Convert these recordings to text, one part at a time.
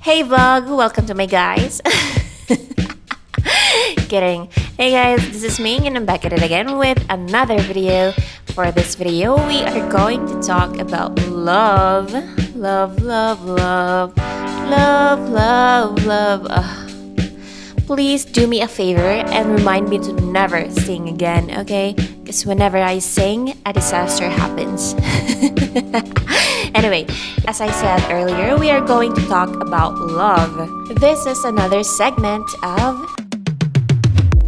Hey vlog, welcome to my guys. Kidding. Hey guys, this is Ming and I'm back at it again with another video. For this video, we are going to talk about love. Love, love, love. Love, love, love. Please do me a favor and remind me to never sing again, okay? Because whenever I sing, a disaster happens. Anyway, as I said earlier, we are going to talk about love. This is another segment of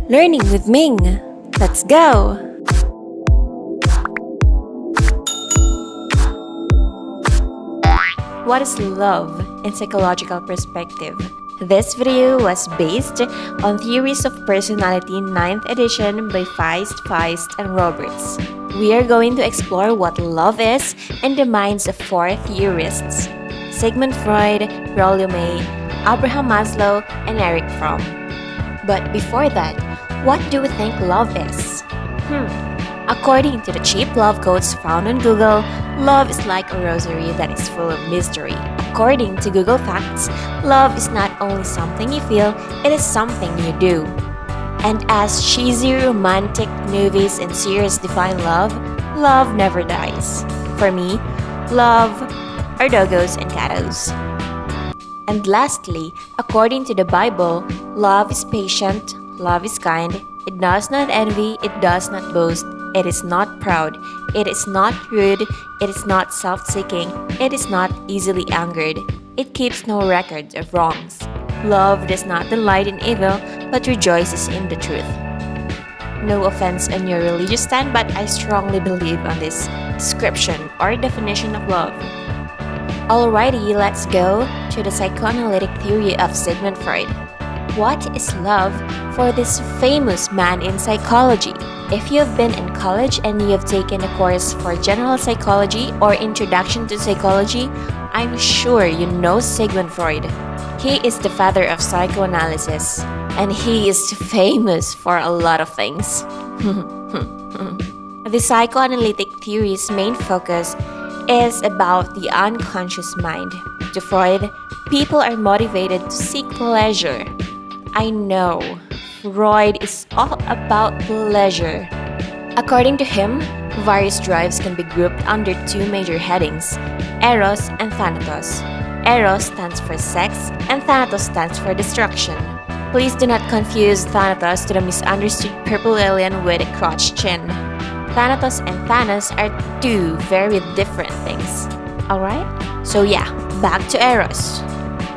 Learning with Ming. Let's go! What is love in psychological perspective? This video was based on Theories of Personality 9th edition by Feist, and Roberts. We are going to explore what love is in the minds of four theorists: Sigmund Freud, LwM, Abraham Maslow, and Erich Fromm. But before that, what do we think love is? According to the cheap love quotes found on Google, love is like a rosary that is full of mystery. According to Google Facts, love is not only something you feel, it is something you do. And as cheesy romantic movies and series define love, love never dies. For me, love are doggos and catos. And lastly, according to the Bible, love is patient, love is kind, it does not envy, it does not boast, it is not proud, it is not rude, it is not self-seeking, it is not easily angered, it keeps no record of wrongs. Love does not delight in evil, but rejoices in the truth. No offense on your religious stand, but I strongly believe on this description or definition of love. Alrighty, let's go to the psychoanalytic theory of Sigmund Freud. What is love for this famous man in psychology? If you have been in college and you have taken a course for general psychology or introduction to psychology, I'm sure you know Sigmund Freud. He is the father of psychoanalysis, and he is famous for a lot of things. The psychoanalytic theory's main focus is about the unconscious mind. To Freud, people are motivated to seek pleasure. I know, Freud is all about pleasure. According to him, various drives can be grouped under two major headings: Eros and Thanatos. Eros stands for sex, and Thanatos stands for destruction. Please do not confuse Thanatos to the misunderstood purple alien with a crotch chin. Thanatos and Thanos are two very different things. Alright? So yeah, back to Eros.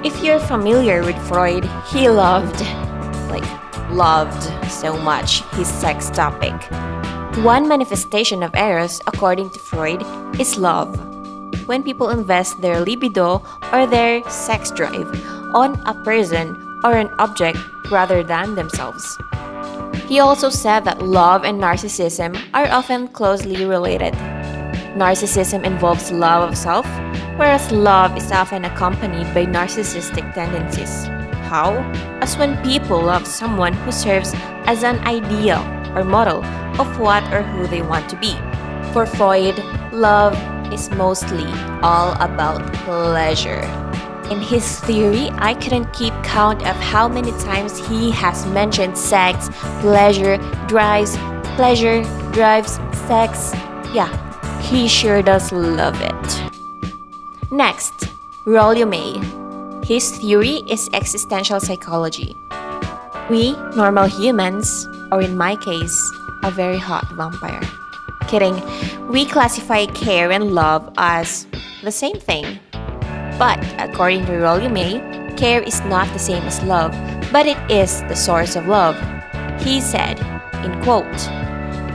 If you're familiar with Freud, he loved so much his sex topic. One manifestation of Eros, according to Freud, is love. When people invest their libido or their sex drive on a person or an object rather than themselves. He also said that love and narcissism are often closely related. Narcissism involves love of self, whereas love is often accompanied by narcissistic tendencies. How? As when people love someone who serves as an ideal or model of what or who they want to be. For Freud, love is mostly all about pleasure. In his theory, I couldn't keep count of how many times he has mentioned sex, pleasure, drives, sex. Yeah, he sure does love it. Next, LwM. His theory is Existential Psychology. We, normal humans, or in my case, a very hot vampire. Kidding, we classify care and love as the same thing. But according to LwM, care is not the same as love, but it is the source of love. He said, in quote,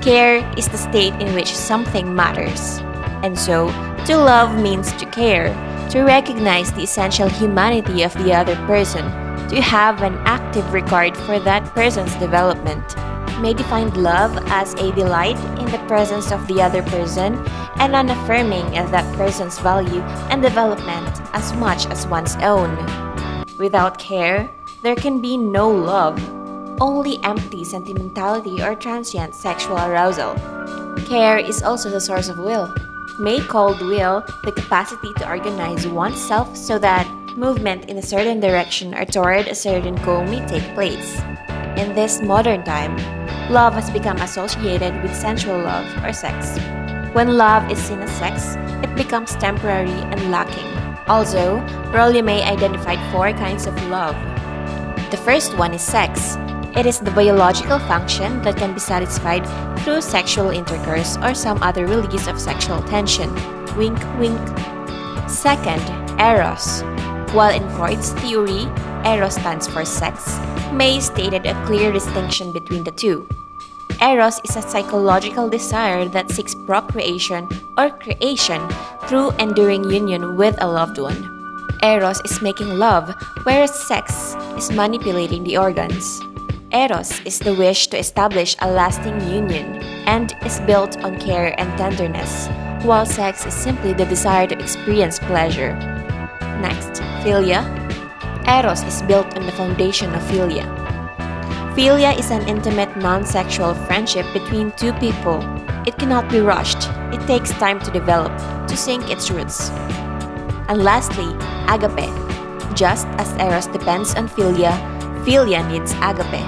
"Care is the state in which something matters. And so, to love means to care, to recognize the essential humanity of the other person, to have an active regard for that person's development." May define love as a delight in the presence of the other person and an affirming of that person's value and development as much as one's own. Without care, there can be no love, only empty sentimentality or transient sexual arousal. Care is also the source of will. May called will the capacity to organize oneself so that movement in a certain direction or toward a certain goal may take place. In this modern time, love has become associated with sensual love or sex. When love is seen as sex, it becomes temporary and lacking. Also, LwM identified 4 kinds of love. The first one is sex. It is the biological function that can be satisfied through sexual intercourse or some other release of sexual tension. Wink, wink. Second, Eros. While in Freud's theory, Eros stands for sex, May stated a clear distinction between the two. Eros is a psychological desire that seeks procreation or creation through enduring union with a loved one. Eros is making love, whereas sex is manipulating the organs. Eros is the wish to establish a lasting union and is built on care and tenderness, while sex is simply the desire to experience pleasure. Next, Philia. Eros is built on the foundation of Philia. Philia is an intimate, non-sexual friendship between 2 people. It cannot be rushed. It takes time to develop, to sink its roots. And lastly, Agape. Just as Eros depends on Philia, Philia needs Agape.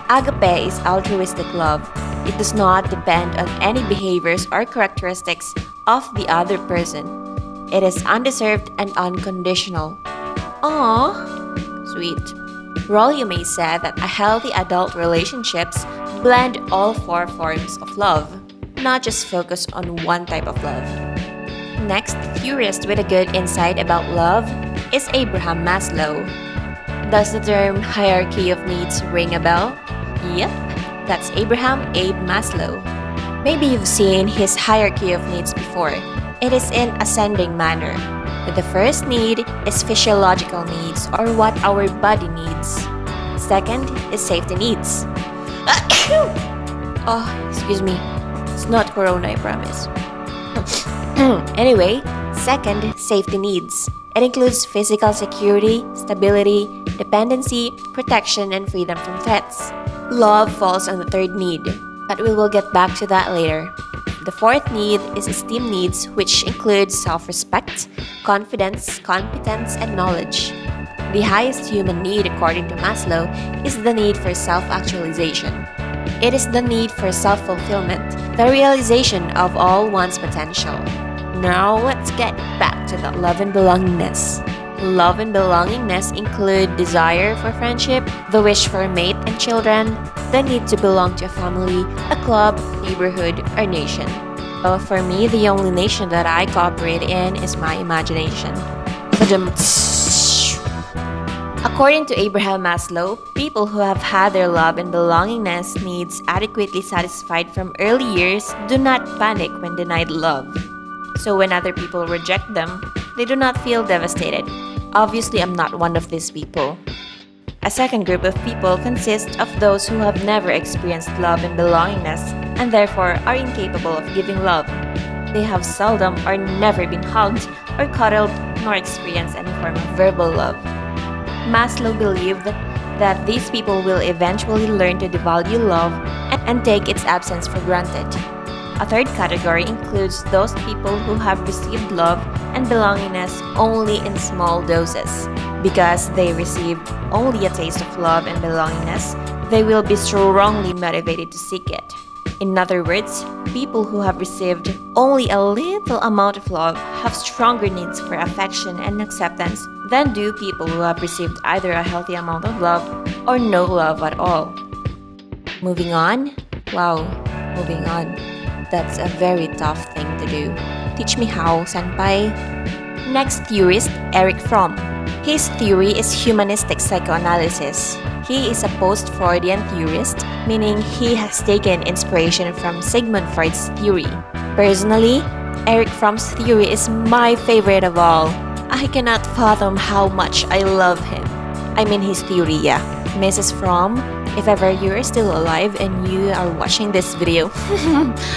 Agape is altruistic love. It does not depend on any behaviors or characteristics of the other person. It is undeserved and unconditional. Aww, sweet. LwM said that a healthy adult relationships blend all 4 forms of love, not just focus on one type of love. Next theorist with a good insight about love is Abraham Maslow. Does the term hierarchy of needs ring a bell? Yep, that's Abraham Abe Maslow. Maybe you've seen his hierarchy of needs before. It is in ascending manner. The first need is physiological needs or what our body needs. Second is safety needs. Oh, excuse me. It's not corona, I promise. Anyway, second, safety needs. It includes physical security, stability, dependency, protection, and freedom from threats. Love falls on the third need, but we will get back to that later. The fourth need is esteemed needs, which includes self-respect, confidence, competence, and knowledge. The highest human need, according to Maslow, is the need for self-actualization. It is the need for self-fulfillment, the realization of all one's potential. Now let's get back to that love and belongingness. Love and belongingness include desire for friendship, the wish for a mate and children, the need to belong to a family, a club, neighborhood, or nation. Well, for me, the only nation that I cooperate in is my imagination. According to Abraham Maslow, people who have had their love and belongingness needs adequately satisfied from early years do not panic when denied love. So when other people reject them, they do not feel devastated. Obviously, I'm not one of these people. A second group of people consists of those who have never experienced love and belongingness and therefore are incapable of giving love. They have seldom or never been hugged or cuddled nor experienced any form of verbal love. Maslow believed that these people will eventually learn to devalue love and take its absence for granted. A third category includes those people who have received love and belongingness only in small doses. Because they received only a taste of love and belongingness, they will be strongly motivated to seek it. In other words, people who have received only a little amount of love have stronger needs for affection and acceptance than do people who have received either a healthy amount of love or no love at all. Moving on? Wow, moving on. That's a very tough thing to do. Teach me how, senpai. Next theorist, Erich Fromm. His theory is humanistic psychoanalysis. He is a post-Freudian theorist, meaning he has taken inspiration from Sigmund Freud's theory. Personally, Erich Fromm's theory is my favorite of all. I cannot fathom how much I love him. I mean his theory, yeah. Mrs. Fromm, if ever you are still alive and you are watching this video,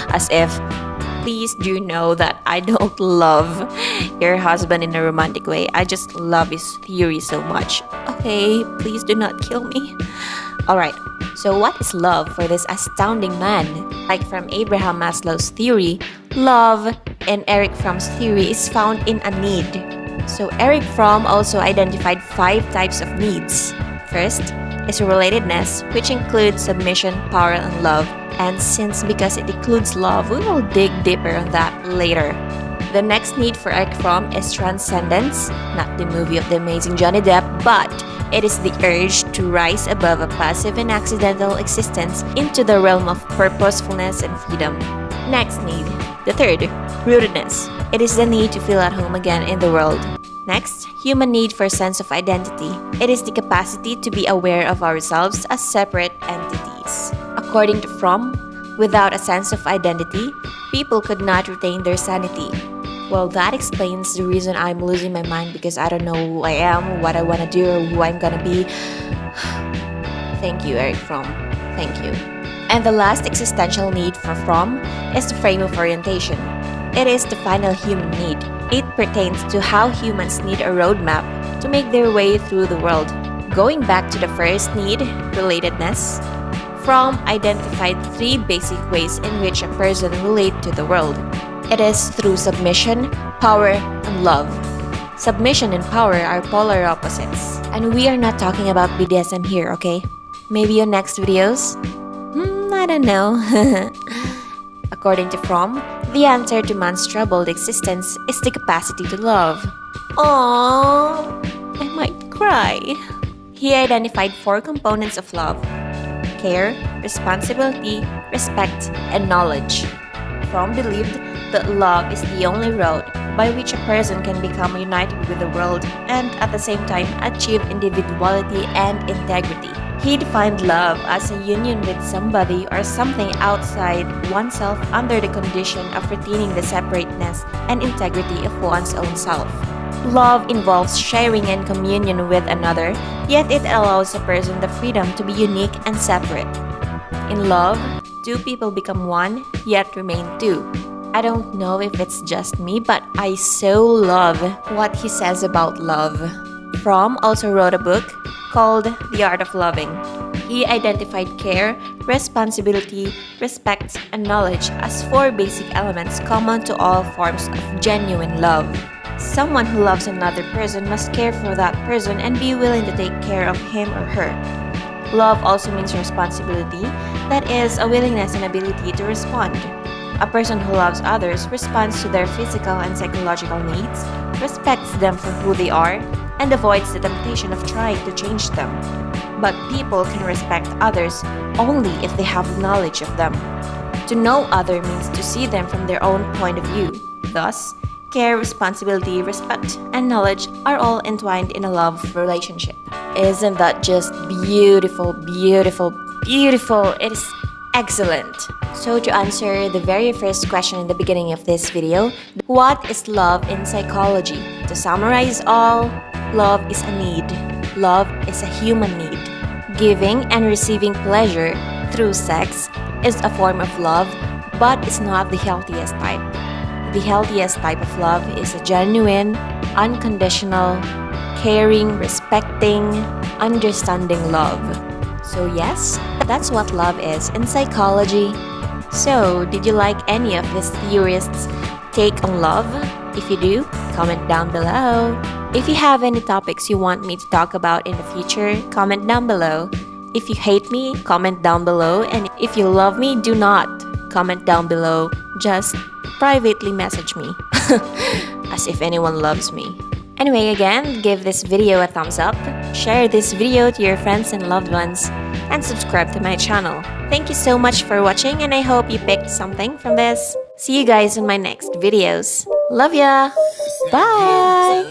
as if, please do know that I don't love your husband in a romantic way. I just love his theory so much. Okay, please do not kill me. Alright, so what is love for this astounding man? Like from Abraham Maslow's theory, love in Erich Fromm's theory is found in a need. So Eric Fromm also identified 5 types of needs. First is relatedness, which includes submission, power, and love. And since because it includes love, we will dig deeper on that later. The next need for Eric Fromm is transcendence, not the movie of the amazing Johnny Depp, but it is the urge to rise above a passive and accidental existence into the realm of purposefulness and freedom. Next need, the third, rootedness. It is the need to feel at home again in the world. Next, human need for sense of identity. It is the capacity to be aware of ourselves as separate entities. According to Fromm, without a sense of identity, people could not retain their sanity. Well, that explains the reason I'm losing my mind because I don't know who I am, what I want to do, or who I'm gonna be. Thank you, Eric Fromm. Thank you. And the last existential need for Fromm is the frame of orientation. It is the final human need. It pertains to how humans need a roadmap to make their way through the world. Going back to the first need, relatedness, Fromm identified 3 basic ways in which a person relates to the world. It is through submission, power, and love. Submission and power are polar opposites. And we are not talking about BDSM here, okay? Maybe on next videos? I don't know. According to Fromm, the answer to man's troubled existence is the capacity to love. Aww, I might cry. He identified 4 components of love: care, responsibility, respect, and knowledge. Fromm believed that love is the only road by which a person can become united with the world and at the same time achieve individuality and integrity. He defined love as a union with somebody or something outside oneself under the condition of retaining the separateness and integrity of one's own self. Love involves sharing and communion with another, yet it allows a person the freedom to be unique and separate. In love, 2 people become one, yet remain 2. I don't know if it's just me, but I so love what he says about love. Fromm also wrote a book called The Art of Loving. He identified care, responsibility, respect, and knowledge as 4 basic elements common to all forms of genuine love. Someone who loves another person must care for that person and be willing to take care of him or her. Love also means responsibility, that is, a willingness and ability to respond. A person who loves others responds to their physical and psychological needs, respects them for who they are, and avoids the temptation of trying to change them. But people can respect others only if they have knowledge of them. To know other means to see them from their own point of view. Thus, care, responsibility, respect, and knowledge are all entwined in a love relationship. Isn't that just beautiful, beautiful, beautiful? It is excellent. So to answer the very first question in the beginning of this video, what is love in psychology? To summarize all, love is a need. Love is a human need. Giving and receiving pleasure through sex is a form of love, but it's not the healthiest type. The healthiest type of love is a genuine, unconditional, caring, respecting, understanding love. So yes, that's what love is in psychology. So, did you like any of these theorists' take on love? If you do, comment down below. If you have any topics you want me to talk about in the future, comment down below. If you hate me, comment down below. And if you love me, do not comment down below. Just privately message me. As if anyone loves me. Anyway, again, give this video a thumbs up, share this video to your friends and loved ones, and subscribe to my channel. Thank you so much for watching, and I hope you picked something from this. See you guys in my next videos. Love ya! Bye!